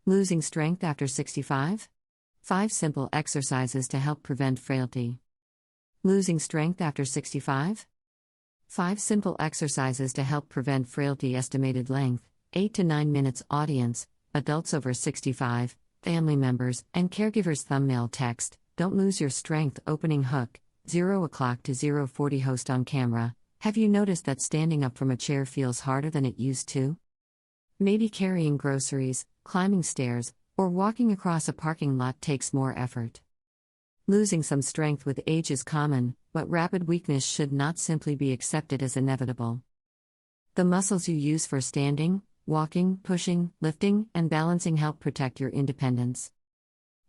Losing strength after 65? 5 simple exercises to help prevent frailty. Losing strength after 65? 5 simple exercises to help prevent frailty. Estimated length 8 to 9 minutes. Audience: adults over 65, family members, and caregivers. Thumbnail text: don't lose your strength. Opening hook: 0 o'clock to 0:40. Host on camera: have you noticed that standing up from a chair feels harder than it used to? Maybe carrying groceries, climbing stairs, or walking across a parking lot takes more effort. Losing some strength with age is common, but rapid weakness should not simply be accepted as inevitable. The muscles you use for standing, walking, pushing, lifting, and balancing help protect your independence.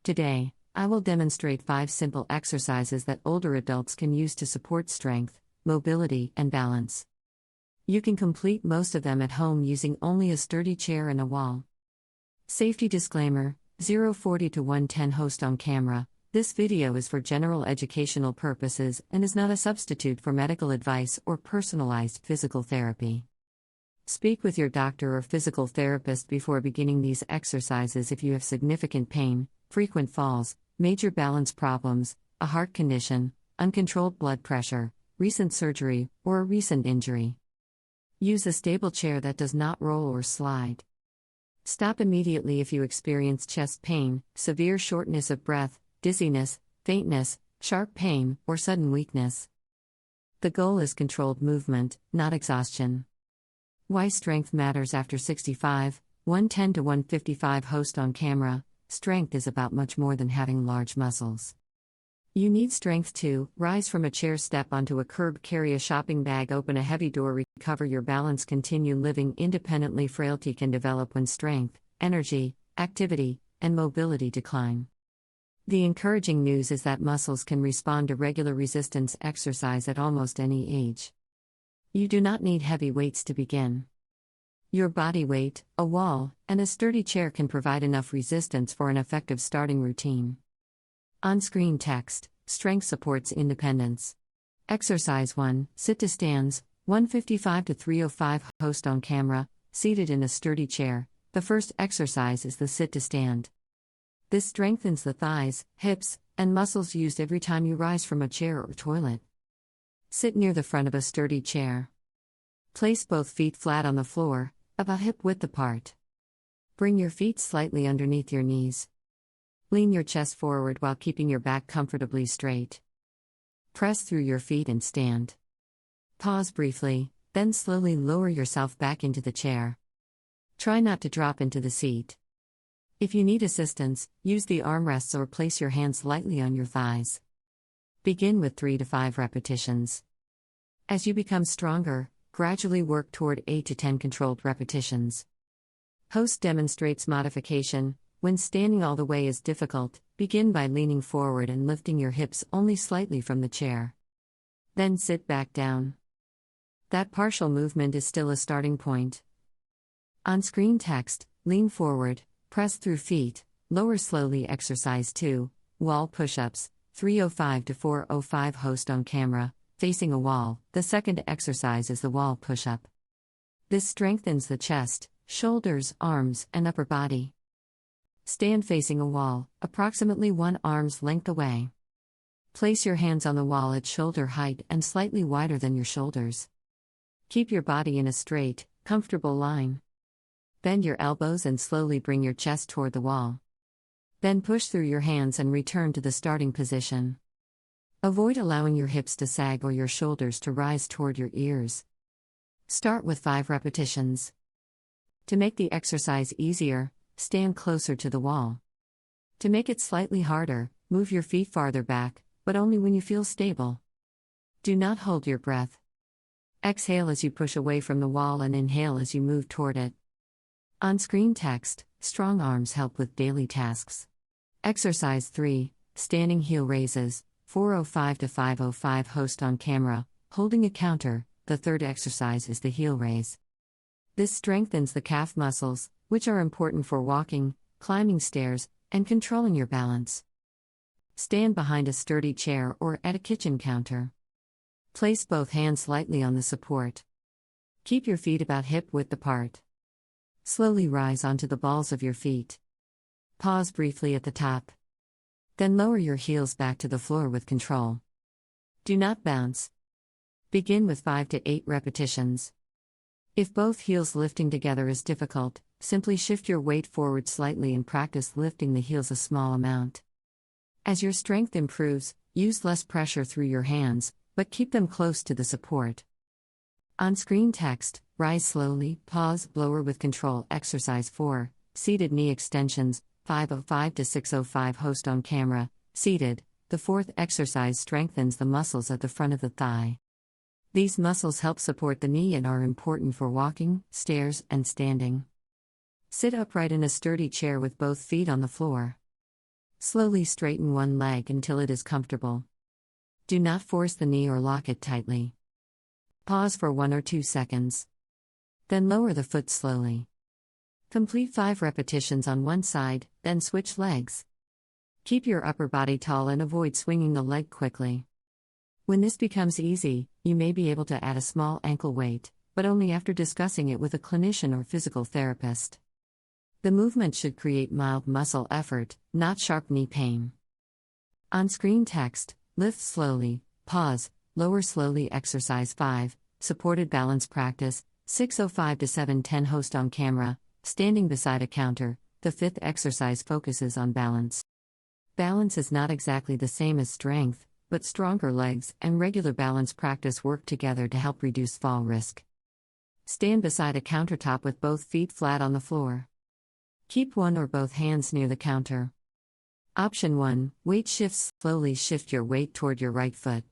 Today, I will demonstrate 5 simple exercises that older adults can use to support strength, mobility, and balance. You can complete most of them at home using only a sturdy chair and a wall. Safety disclaimer: 0:40 to 1:10. Host on camera: this video is for general educational purposes and is not a substitute for medical advice or personalized physical therapy. Speak with your doctor or physical therapist before beginning these exercises if you have significant pain, frequent falls, major balance problems, a heart condition, uncontrolled blood pressure, recent surgery, or a recent injury. Use a stable chair that does not roll or slide. Stop immediately if you experience chest pain, severe shortness of breath, dizziness, faintness, sharp pain, or sudden weakness. The goal is controlled movement, not exhaustion. Why strength matters after 65, 110 to 155. Host on camera: strength is about much more than having large muscles. You need strength to rise from a chair, step onto a curb, carry a shopping bag, open a heavy door, recover your balance, continue living independently. Frailty can develop when strength, energy, activity, and mobility decline. The encouraging news is that muscles can respond to regular resistance exercise at almost any age. You do not need heavy weights to begin. Your body weight, a wall, and a sturdy chair can provide enough resistance for an effective starting routine. On-screen text: strength supports independence. Exercise 1: sit to stands, 155 to 305. Host on camera: seated in a sturdy chair. The first exercise is the sit to stand. This strengthens the thighs, hips, and muscles used every time you rise from a chair or toilet. Sit near the front of a sturdy chair. Place both feet flat on the floor, about hip width apart. Bring your feet slightly underneath your knees. Lean your chest forward while keeping your back comfortably straight. Press through your feet and stand. Pause briefly, then slowly lower yourself back into the chair. Try not to drop into the seat. If you need assistance, use the armrests or place your hands lightly on your thighs. Begin with 3 to 5 repetitions. As you become stronger, gradually work toward 8 to 10 controlled repetitions. Host demonstrates modification. When standing all the way is difficult, begin by leaning forward and lifting your hips only slightly from the chair. Then sit back down. That partial movement is still a starting point. On-screen text: lean forward, press through feet, lower slowly. Exercise 2: wall push-ups, 305 to 405. Host on camera: facing a wall. The second exercise is the wall push-up. This strengthens the chest, shoulders, arms, and upper body. Stand facing a wall, approximately 1 arm's length away. Place your hands on the wall at shoulder height and slightly wider than your shoulders. Keep your body in a straight, comfortable line. Bend your elbows and slowly bring your chest toward the wall. Then push through your hands and return to the starting position. Avoid allowing your hips to sag or your shoulders to rise toward your ears. Start with 5 repetitions. To make the exercise easier, stand closer to the wall. To make it slightly harder, move your feet farther back, but only when you feel stable. Do not hold your breath. Exhale as you push away from the wall and inhale as you move toward it. On-screen text: strong arms help with daily tasks. Exercise 3: standing heel raises, 405 to 505. Host on camera: holding a counter. The third exercise is the heel raise. This strengthens the calf muscles, which are important for walking, climbing stairs, and controlling your balance. Stand behind a sturdy chair or at a kitchen counter. Place both hands lightly on the support. Keep your feet about hip width apart. Slowly rise onto the balls of your feet. Pause briefly at the top. Then lower your heels back to the floor with control. Do not bounce. Begin with 5 to 8 repetitions. If both heels lifting together is difficult, simply shift your weight forward slightly and practice lifting the heels a small amount. As your strength improves, use less pressure through your hands, but keep them close to the support. On-screen text, rise slowly, pause, lower with control. Exercise 4, seated knee extensions, 505 to 605 host on camera, seated. The fourth exercise strengthens the muscles at the front of the thigh. These muscles help support the knee and are important for walking, stairs, and standing. Sit upright in a sturdy chair with both feet on the floor. Slowly straighten one leg until it is comfortable. Do not force the knee or lock it tightly. Pause for 1 or 2 seconds. Then lower the foot slowly. Complete 5 repetitions on one side, then switch legs. Keep your upper body tall and avoid swinging the leg quickly. When this becomes easy, you may be able to add a small ankle weight, but only after discussing it with a clinician or physical therapist. The movement should create mild muscle effort, not sharp knee pain. On-screen text, lift slowly, pause, lower slowly. Exercise 5, supported balance practice, 605 to 710 host on camera, standing beside a counter. The fifth exercise focuses on balance. Balance is not exactly the same as strength, but stronger legs and regular balance practice work together to help reduce fall risk. Stand beside a countertop with both feet flat on the floor. Keep one or both hands near the counter. Option 1, weight shifts. Slowly shift your weight toward your right foot.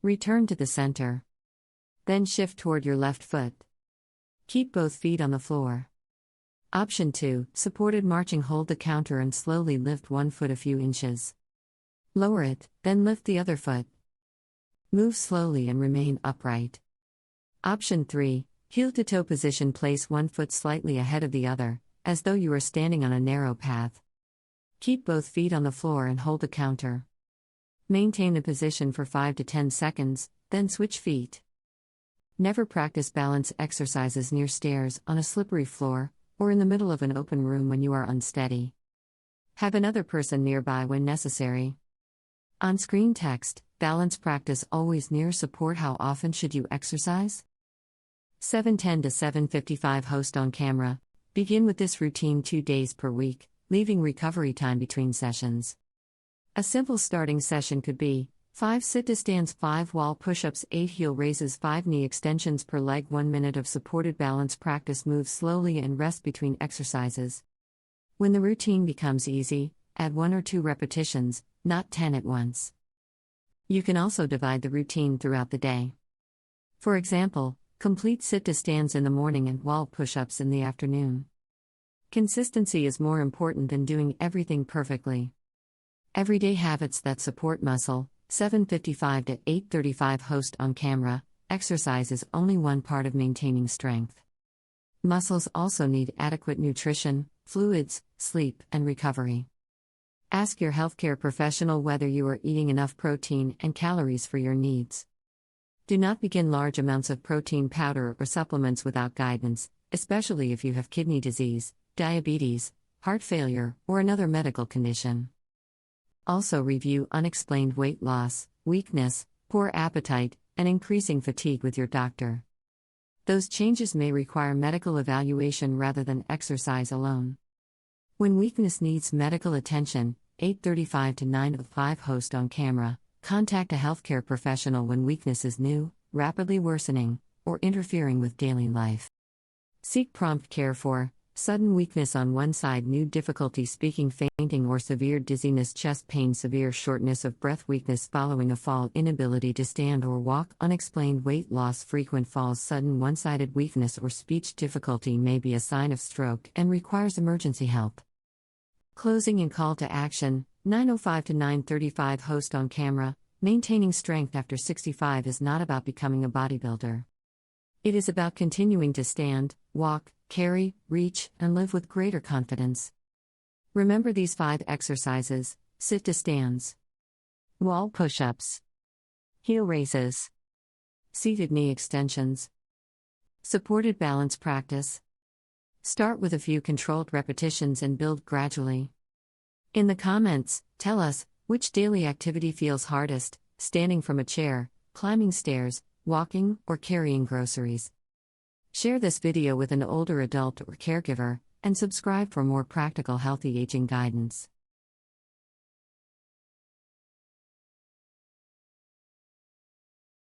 Return to the center. Then shift toward your left foot. Keep both feet on the floor. Option 2, supported marching. Hold the counter and slowly lift one foot a few inches. Lower it, then lift the other foot. Move slowly and remain upright. Option 3, heel to toe position. Place one foot slightly ahead of the other, as though you are standing on a narrow path. Keep both feet on the floor and hold the counter. Maintain the position for 5 to 10 seconds, then switch feet. Never practice balance exercises near stairs, on a slippery floor, or in the middle of an open room when you are unsteady. Have another person nearby when necessary. On-screen text, balance practice always near support. How often should you exercise? 710 to 755 host on camera. Begin with this routine 2 days per week, leaving recovery time between sessions. A simple starting session could be 5 sit-to-stands, 5 wall push-ups, 8 heel raises, 5 knee extensions per leg, 1 minute of supported balance practice. Move slowly and rest between exercises. When the routine becomes easy, add 1 or 2 repetitions, not 10 at once. You can also divide the routine throughout the day. For example, complete sit-to-stands in the morning and wall push-ups in the afternoon. Consistency is more important than doing everything perfectly. Everyday habits that support muscle. 755 to 835 host on camera. Exercise is only one part of maintaining strength. Muscles also need adequate nutrition, fluids, sleep, and recovery. Ask your healthcare professional whether you are eating enough protein and calories for your needs. Do not begin large amounts of protein powder or supplements without guidance, especially if you have kidney disease, diabetes, heart failure, or another medical condition. Also review unexplained weight loss, weakness, poor appetite, and increasing fatigue with your doctor. Those changes may require medical evaluation rather than exercise alone. When weakness needs medical attention, 835 to 905 host on camera, contact a healthcare professional when weakness is new, rapidly worsening, or interfering with daily life. Seek prompt care for sudden weakness on one side, new difficulty speaking, fainting or severe dizziness, chest pain, severe shortness of breath, weakness following a fall, inability to stand or walk, unexplained weight loss, frequent falls, sudden one-sided weakness or speech difficulty may be a sign of stroke and requires emergency help. Closing and call to action, 905 to 935 host on camera. Maintaining strength after 65 is not about becoming a bodybuilder. It is about continuing to stand, walk, carry, reach, and live with greater confidence. Remember these 5 exercises: sit-to-stands, wall push-ups, heel raises, seated knee extensions, supported balance practice, Start with a few controlled repetitions and build gradually. In the comments, tell us which daily activity feels hardest: standing from a chair, climbing stairs, walking, or carrying groceries. Share this video with an older adult or caregiver, and subscribe for more practical healthy aging guidance.